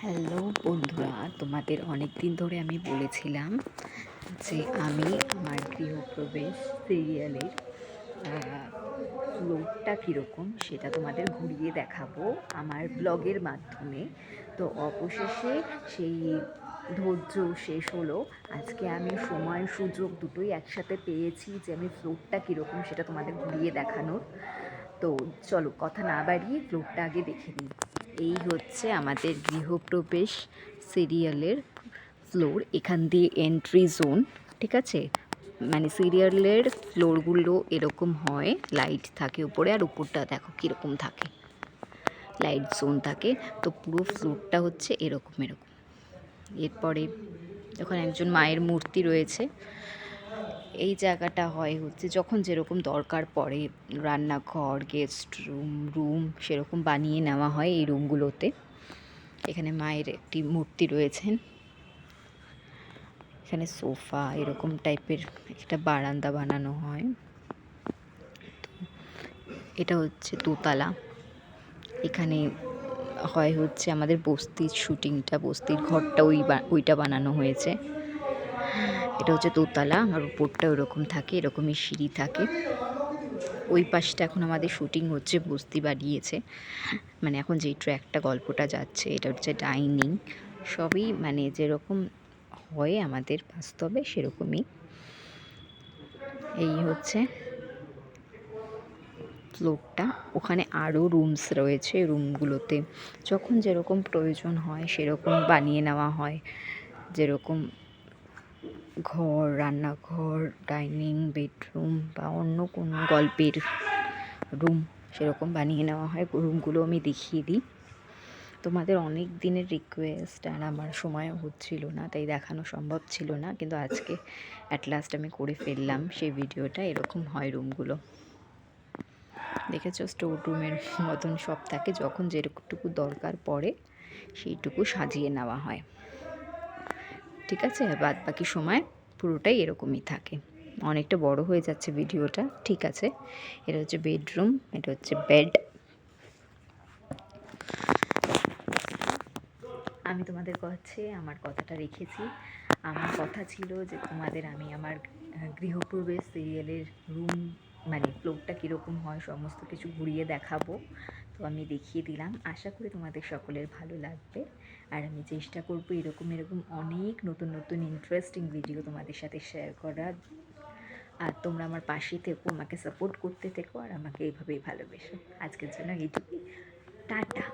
Hello বন্ধুরা, তোমাদের অনেক দিন ধরে আমি বলেছিলাম যে আমি আমার গৃহপ্রবেশ সিরিয়ালের ফ্লোরটা কীরকম সেটা তোমাদের ঘুরিয়ে দেখাবো আমার ব্লগের মাধ্যমে। তো অবশেষে সেই ধৈর্য শেষ হলো। আজকে আমি সময় সুযোগ দুটোই একসাথে পেয়েছি যে আমি ফ্লোরটা কীরকম সেটা তোমাদের ঘুরিয়ে দেখানোর। তো চলো কথা না বাড়িয়ে ফ্লোরটা আগে দেখে নিই। এই হচ্ছে আমাদের গৃহপ্রবেশ সিরিয়ালের ফ্লোর। এখান দিয়ে এন্ট্রি জোন, ঠিক আছে? মানে সিরিয়ালের ফ্লোরগুলো এরকম হয়, লাইট থাকে উপরে, আর উপরটা দেখো কীরকম থাকে, লাইট জোন থাকে। তো পুরো ফ্লোরটা হচ্ছে এরকম এরকম। এরপরে যখন একজন মায়ের মূর্তি রয়েছে, এই জায়গাটা হয় হচ্ছে যখন যেরকম দরকার পড়ে, রান্নাঘর, গেস্ট রুম সেরকম বানিয়ে নেওয়া হয় এই রুমগুলোতে। এখানে মায়ের একটি মূর্তি রয়েছেন, এখানে সোফা এরকম টাইপের একটা বারান্দা বানানো হয়। তো এটা হচ্ছে দোতলা। এখানে হয় হচ্ছে আমাদের বস্তির শুটিংটা, বস্তির ঘরটা ওইটা বানানো হয়েছে। এটা হচ্ছে দোতলা, আর উপরটা ওরকম থাকে, এরকমই সিঁড়ি থাকে। ওই পাশটা এখন আমাদের শুটিং হচ্ছে, বস্তি বানিয়েছে, মানে এখন যেই ট্র্যাকটা গল্পটা যাচ্ছে এটা হচ্ছে ডাইনিং। সবই মানে যেরকম হয় আমাদের বাস্তবে সেরকমই। এই হচ্ছে ফ্লোরটা। ওখানে আরও রুমস রয়েছে, রুমগুলোতে যখন যেরকম প্রয়োজন হয় সেরকম বানিয়ে নেওয়া হয়। যেরকম ঘর, রান্নাঘর, ডাইনিং, বেডরুম বা অন্য কোনো গল্পের রুম সেরকম বানিয়ে নেওয়া হয়। রুমগুলো আমি দেখিয়ে দিই। তোমাদের অনেক দিনের রিকোয়েস্ট, আর আমার সময় হচ্ছিল না, তাই দেখানো সম্ভব ছিল না, কিন্তু আজকে অ্যাট লাস্ট আমি করে ফেললাম সেই ভিডিওটা। এরকম হয় রুমগুলো, দেখেছো? স্টোর রুমের মতন সব থাকে, যখন যেটুকু দরকার পড়ে সেইটুকু সাজিয়ে নেওয়া হয়, ঠিক আছে? আর বাদ বাকি সময় পুরোটাই এরকমই থাকে। অনেকটা বড় হয়ে যাচ্ছে ভিডিওটা, ঠিক আছে? এটা হচ্ছে বেডরুম, এটা হচ্ছে বেড। আমি তোমাদের কাছে আমার কথাটা রেখেছি। আমার কথা ছিল যে তোমাদের আমি আমার গৃহপ্রবেশ সিরিয়ালের রুম মানে ফ্লোরটা কীরকম হয় সমস্ত কিছু ঘুরিয়ে দেখাবো। তো আমি দেখিয়ে দিলাম, আশা করি তোমাদের সকলের ভালো লাগবে। আর আমি চেষ্টা করবো এরকম অনেক নতুন নতুন ইন্টারেস্টিং ভিডিও তোমাদের সাথে শেয়ার করার। আর তোমরা আমার পাশে থেকো, আমাকে সাপোর্ট করতে থেকো, আর আমাকে এইভাবেই ভালোবেসো। আজকের জন্য এইটুকুই, টাটা।